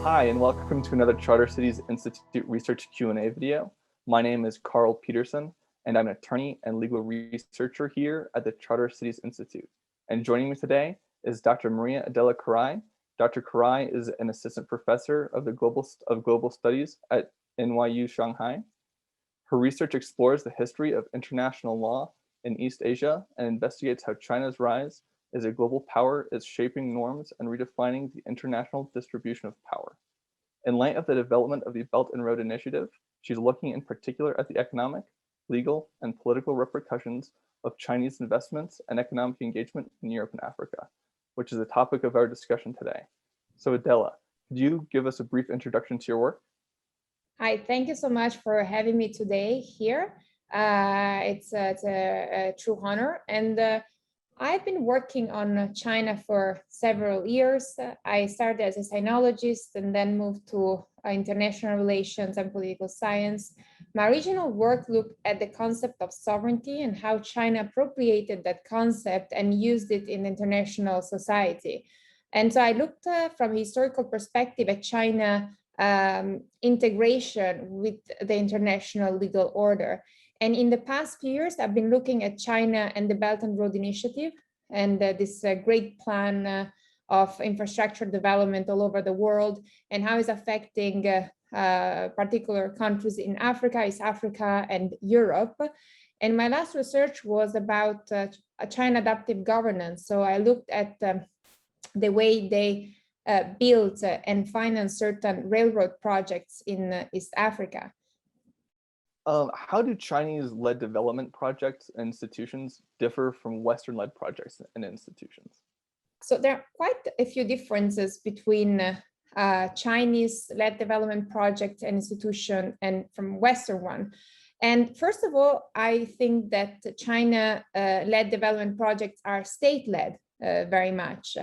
Hi, and welcome to another Charter Cities Institute Research Q&A video. My name is Carl Petterson, and I'm an attorney and legal researcher here at the Charter Cities Institute. And joining me today is Dr. Maria Adele Carrai. Dr. Carrai is an assistant professor of global studies at NYU Shanghai. Her research explores the history of international law in East Asia and investigates how China's rise as a global power is shaping norms and redefining the international distribution of power. In light of the development of the Belt and Road Initiative, she's looking in particular at the economic, legal, and political repercussions of Chinese investments and economic engagement in Europe and Africa, which is the topic of our discussion today. So Adela, could you give us a brief introduction to your work? Hi, thank you so much for having me today here. It's a true honor. And I've been working on China for several years. I started as a sinologist and then moved to international relations and political science. My original work looked at the concept of sovereignty and how China appropriated that concept and used it in international society. And so I looked from a historical perspective at China integration with the international legal order. And in the past few years, I've been looking at China and the Belt and Road Initiative and this great plan of infrastructure development all over the world and how it's affecting particular countries in Africa, East Africa, and Europe. And my last research was about China adaptive governance. So I looked at the way they build and finance certain railroad projects in East Africa. How do Chinese-led development projects and institutions differ from Western-led projects and institutions? So there are quite a few differences between Chinese-led development project and institution and from Western one. And first of all, I think that China-led development projects are state-led very much,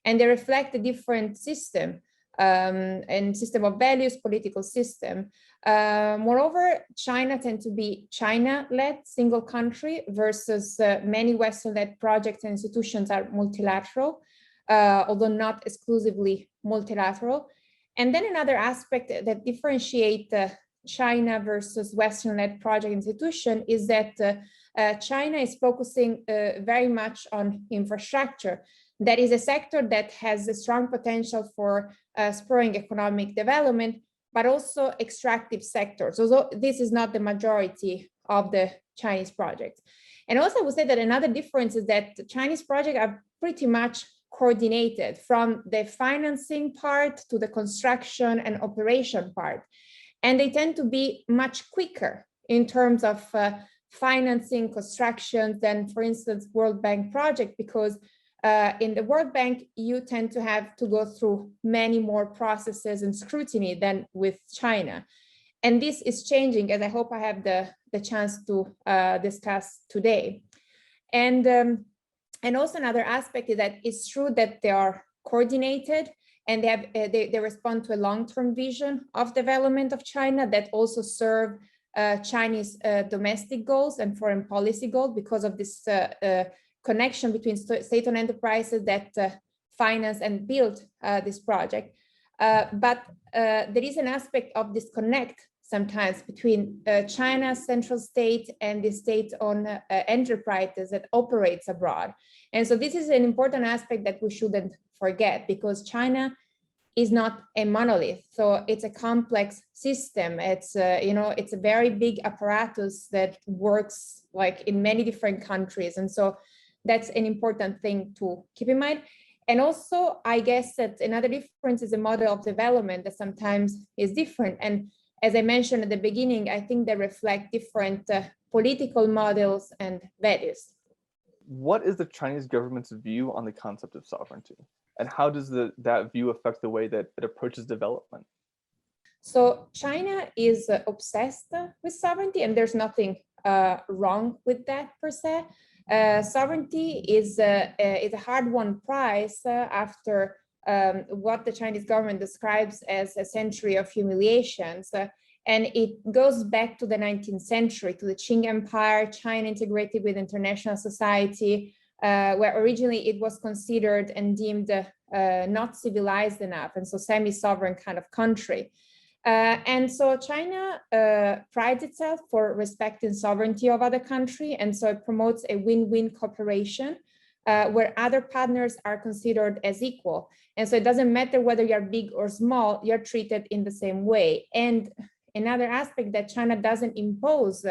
and they reflect a different system and system of values, political system. Moreover, China tends to be China-led, single country, versus many Western-led projects and institutions are multilateral, although not exclusively multilateral. And then another aspect that differentiate China versus Western-led project institution is that China is focusing very much on infrastructure. That is a sector that has a strong potential for spurring economic development, but also extractive sectors. Although this is not the majority of the Chinese projects. And also I would say that another difference is that the Chinese projects are pretty much coordinated from the financing part to the construction and operation part. And they tend to be much quicker in terms of financing construction than, for instance, World Bank project, because in the World Bank, you tend to have to go through many more processes and scrutiny than with China. And this is changing, as I hope I have the chance to discuss today. And also another aspect is that it's true that they are coordinated and they respond to a long-term vision of development of China that also serve Chinese domestic goals and foreign policy goals because of this connection between state-owned enterprises that finance and build this project. But there is an aspect of disconnect sometimes between China's central state and the state-owned enterprises that operates abroad. And so this is an important aspect that we shouldn't forget, because China is not a monolith. So it's a complex system. It's it's a very big apparatus that works like in many different countries. And so that's an important thing to keep in mind. And also, I guess that another difference is the model of development that sometimes is different. And as I mentioned at the beginning, I think they reflect different political models and values. What is the Chinese government's view on the concept of sovereignty? And how does that view affect the way that it approaches development? So China is obsessed with sovereignty, and there's nothing wrong with that per se. Sovereignty is a hard-won prize after what the Chinese government describes as a century of humiliations. And it goes back to the 19th century, to the Qing Empire, China integrated with international society, where originally it was considered and deemed not civilized enough, and so semi-sovereign kind of country. And so China prides itself for respecting sovereignty of other country, and so it promotes a win-win cooperation where other partners are considered as equal. And so it doesn't matter whether you're big or small, you're treated in the same way. And another aspect that China doesn't impose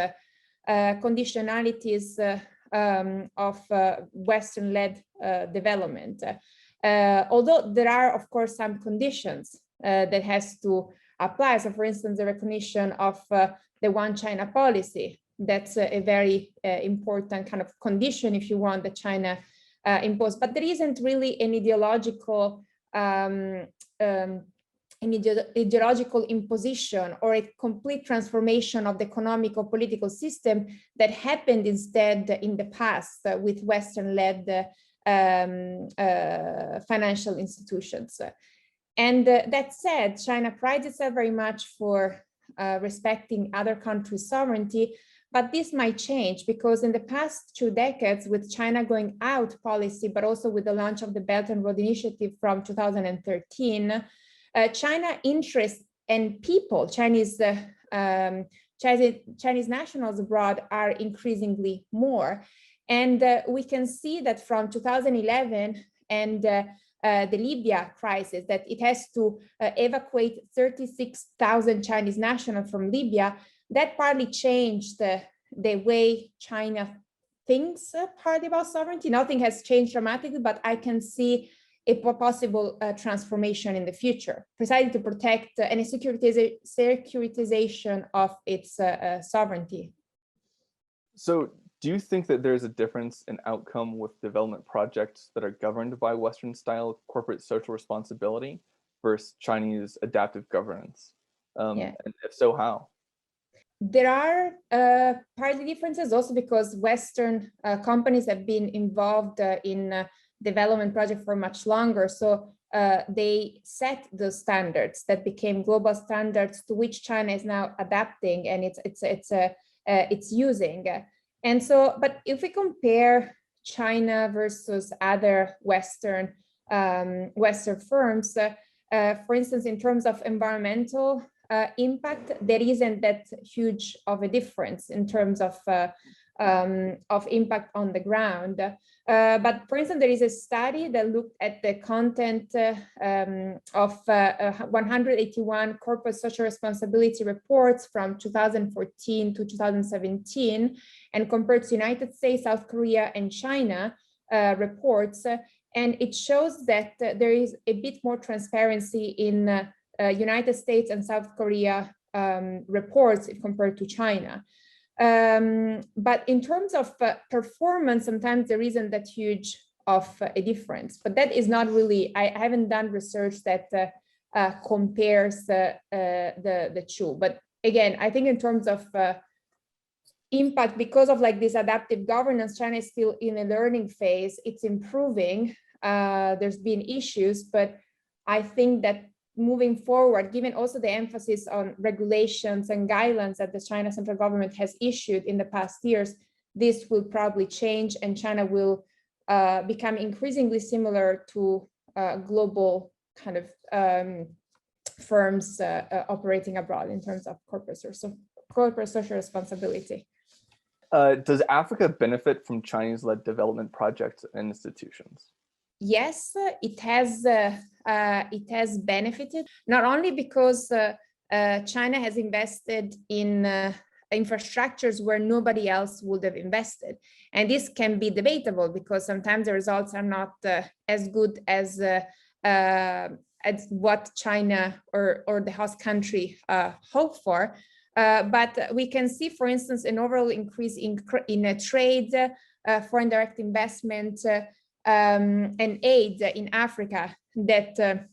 conditionalities of Western-led development. Although there are, of course, some conditions that has to apply. So, for instance, the recognition of the One China policy. That's a very important kind of condition, if you want, that China imposed. But there isn't really an ideological ideological imposition or a complete transformation of the economic or political system that happened instead in the past with Western-led financial institutions. And that said, China prides itself very much for respecting other countries' sovereignty, but this might change because in the past 2 decades, with China going out policy, but also with the launch of the Belt and Road Initiative from 2013, China interest and people, Chinese nationals abroad are increasingly more. And we can see that from 2011 and the Libya crisis, that it has to evacuate 36,000 Chinese nationals from Libya, that partly changed the way China thinks partly about sovereignty. Nothing has changed dramatically, but I can see a possible transformation in the future, precisely to protect any securitization of its sovereignty. So do you think that there's a difference in outcome with development projects that are governed by Western-style corporate social responsibility versus Chinese adaptive governance? And if so, how? There are partly differences also because Western companies have been involved in development projects for much longer. So they set the standards that became global standards to which China is now adapting, and it's using. And so, but if we compare China versus other Western firms, for instance, in terms of environmental impact, there isn't that huge of a difference in terms of impact on the ground. But for instance, there is a study that looked at the content of 181 corporate social responsibility reports from 2014 to 2017 and compared to United States, South Korea, and China reports. And it shows that there is a bit more transparency in United States and South Korea reports compared to China. But in terms of performance, sometimes there isn't that huge of a difference. But that is not really, I haven't done research that compares the two. But again, I think in terms of impact, because of like this adaptive governance, China is still in a learning phase. It's improving. There's been issues, but I think that moving forward, given also the emphasis on regulations and guidelines that the China central government has issued in the past years, this will probably change and China will become increasingly similar to global kind of firms operating abroad in terms of corporate social responsibility. Does Africa benefit from Chinese-led development projects and institutions? Yes, it has benefited, not only because China has invested in infrastructures where nobody else would have invested. And this can be debatable because sometimes the results are not as good as what China or the host country hope for. But we can see, for instance, an overall increase in trade, foreign direct investment, and aid in Africa that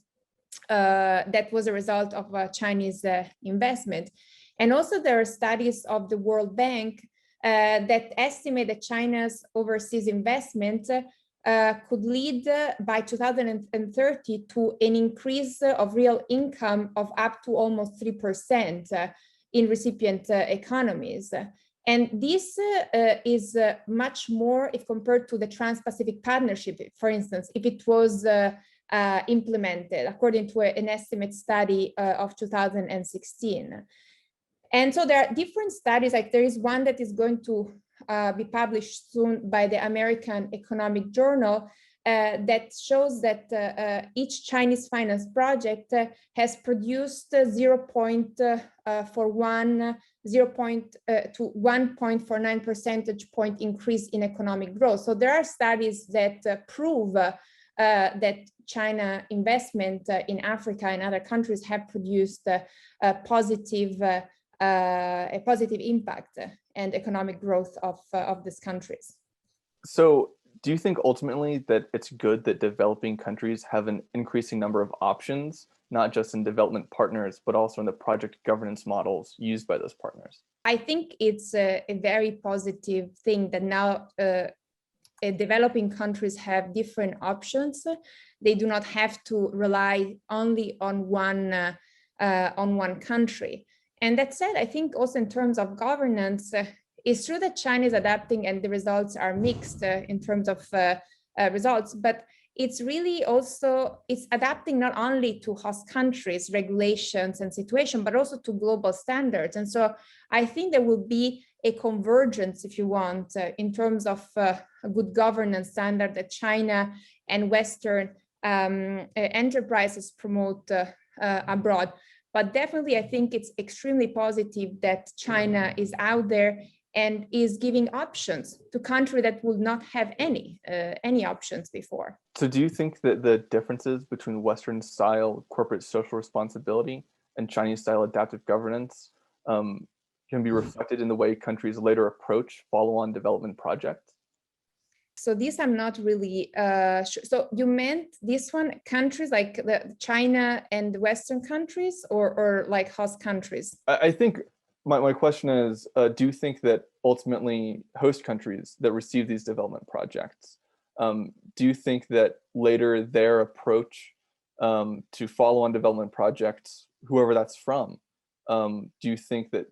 was a result of Chinese investment. And also there are studies of the World Bank that estimate that China's overseas investment could lead by 2030 to an increase of real income of up to almost 3% in recipient economies. And this is much more if compared to the Trans-Pacific Partnership. For instance, if it was implemented, according to an estimate study of 2016. And so there are different studies, like there is one that is going to be published soon by the American Economic Journal that shows that each Chinese finance project has produced 1.49 percentage point increase in economic growth. So there are studies that prove that China investment in Africa and other countries have produced a positive impact and economic growth of these countries. So do you think ultimately that it's good that developing countries have an increasing number of options, not just in development partners, but also in the project governance models used by those partners? I think it's a very positive thing that now developing countries have different options. They do not have to rely only on one country. And that said, I think also in terms of governance, it's true that China is adapting and the results are mixed in terms of results, but it's really also, it's adapting not only to host countries, regulations and situation, but also to global standards. And so I think there will be a convergence, if you want, in terms of a good governance standard that China and Western enterprises promote abroad. But definitely, I think it's extremely positive that China is out there and is giving options to countries that would not have any options before. So do you think that the differences between Western style corporate social responsibility and Chinese style adaptive governance can be reflected in the way countries later approach follow-on development projects? So this I'm not really sure. So you meant this one, countries like China and the Western countries, or like host countries? I think my question is, do you think that ultimately host countries that receive these development projects, do you think that later their approach to follow-on development projects, whoever that's from, do you think that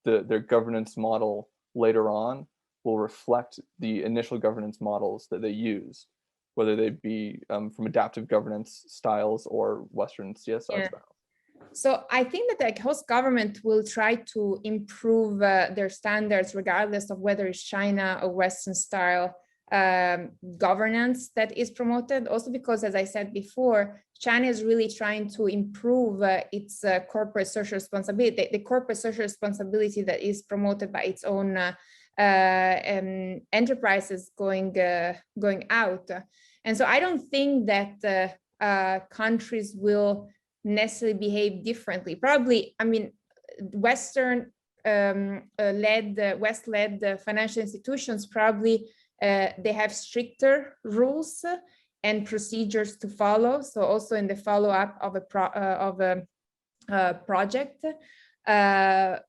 their governance model later on will reflect the initial governance models that they used, whether they be from adaptive governance styles or Western CSR styles? So I think that like host government will try to improve their standards regardless of whether it's China or Western style governance that is promoted. Also because, as I said before, China is really trying to improve its corporate social responsibility, the corporate social responsibility that is promoted by its own enterprises going out. And so I don't think that countries will necessarily behave differently. Probably, I mean, West-led financial institutions probably they have stricter rules and procedures to follow. So also in the follow-up of a project, but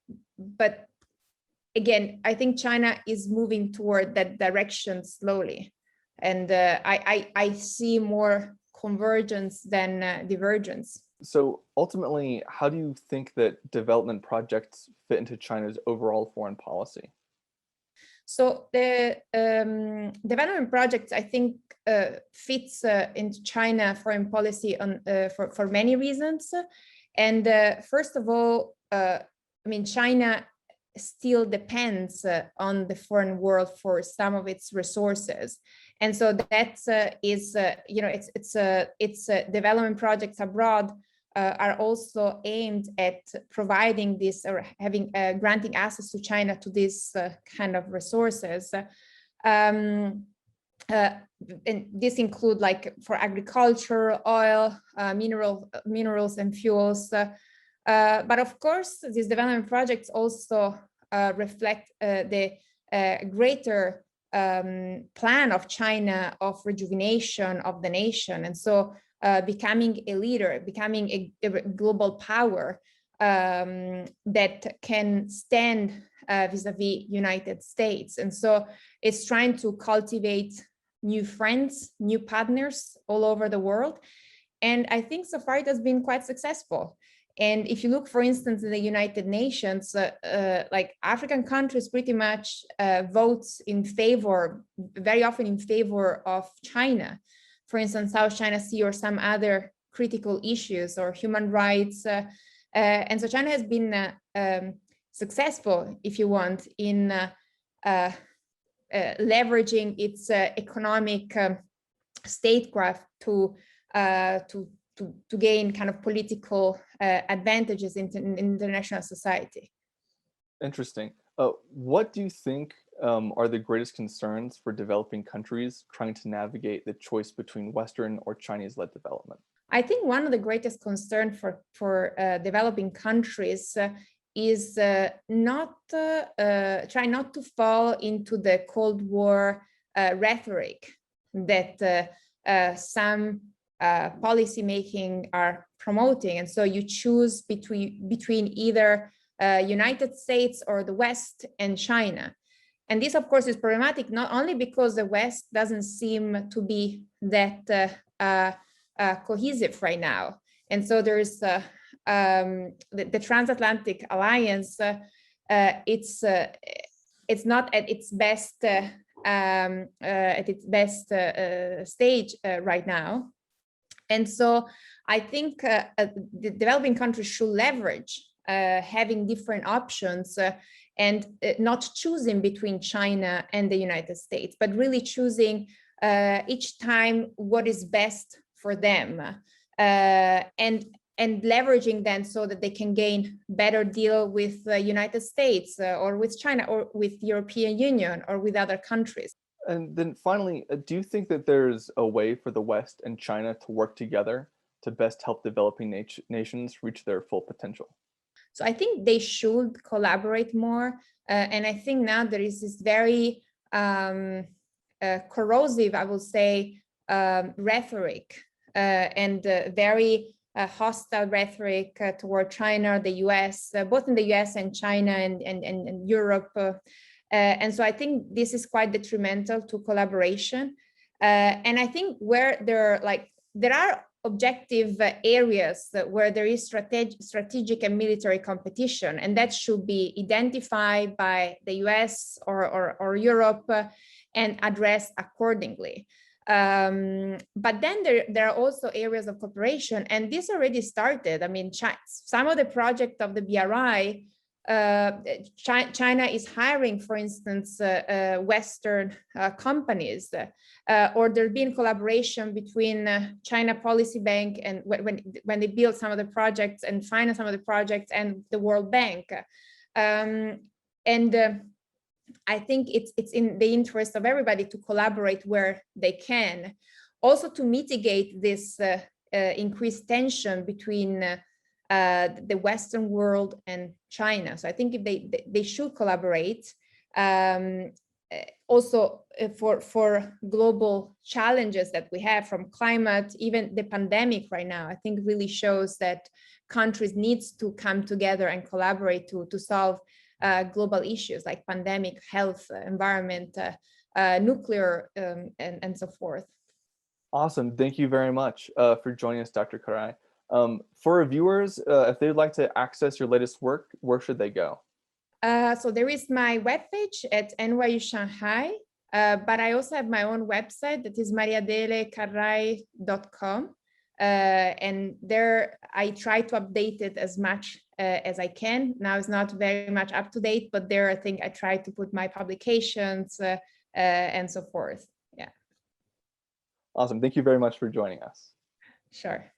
again, I think China is moving toward that direction slowly, and I see more convergence than divergence. So ultimately, how do you think that development projects fit into China's overall foreign policy? So the development projects, I think, fits into China foreign policy for many reasons. And first of all, I mean, China still depends on the foreign world for some of its resources, and so that is its development projects abroad are also aimed at providing this or having granting access to China to this kind of resources. And this include like for agriculture, oil, minerals and fuels. But of course, these development projects also reflect the greater plan of China of rejuvenation of the nation. And so becoming a leader, becoming a global power that can stand vis-a-vis United States. And so it's trying to cultivate new friends, new partners all over the world. And I think so far it has been quite successful. And if you look, for instance, in the United Nations, like African countries pretty much votes in favor, very often in favor of China for instance, South China Sea or some other critical issues or human rights. And so China has been successful, if you want, in leveraging its economic statecraft to gain kind of political advantages in international society. Interesting. What do you think are the greatest concerns for developing countries trying to navigate the choice between Western or Chinese-led development? I think one of the greatest concerns for developing countries is try not to fall into the Cold War rhetoric that some policy making are promoting, and so you choose between either United States or the West and China. And this, of course, is problematic not only because the West doesn't seem to be that cohesive right now, and so there's the transatlantic alliance. It's not at its best stage right now, and so I think the developing countries should leverage having different options and not choosing between China and the United States, but really choosing each time what is best for them, and leveraging them so that they can gain better deal with the United States or with China or with European Union or with other countries. And then finally, do you think that there's a way for the West and China to work together to best help developing nations reach their full potential? So I think they should collaborate more. And I think now there is this very corrosive, I would say, rhetoric and very hostile rhetoric toward China, the US, both in the US and China and Europe. And so I think this is quite detrimental to collaboration. And I think where there are objective areas where there is strategic and military competition, and that should be identified by the US or Europe and addressed accordingly. But then there are also areas of cooperation, and this already started. I mean, some of the projects of the BRI, China is hiring, for instance, Western companies, or there's been collaboration between China Policy Bank and when they build some of the projects and finance some of the projects and the World Bank. I think it's in the interest of everybody to collaborate where they can, also to mitigate this increased tension between the Western world and China. So I think if they should collaborate. Also for global challenges that we have, from climate, even the pandemic right now, I think really shows that countries needs to come together and collaborate to solve global issues like pandemic, health, environment, nuclear, and so forth. Awesome. Thank you very much for joining us, Dr. Carrai. For our viewers, if they'd like to access your latest work, where should they go? So there is my webpage at NYU Shanghai, but I also have my own website that is mariadelecarrai.com. And there I try to update it as much as I can. Now it's not very much up to date, but there I think I try to put my publications and so forth. Yeah. Awesome. Thank you very much for joining us. Sure.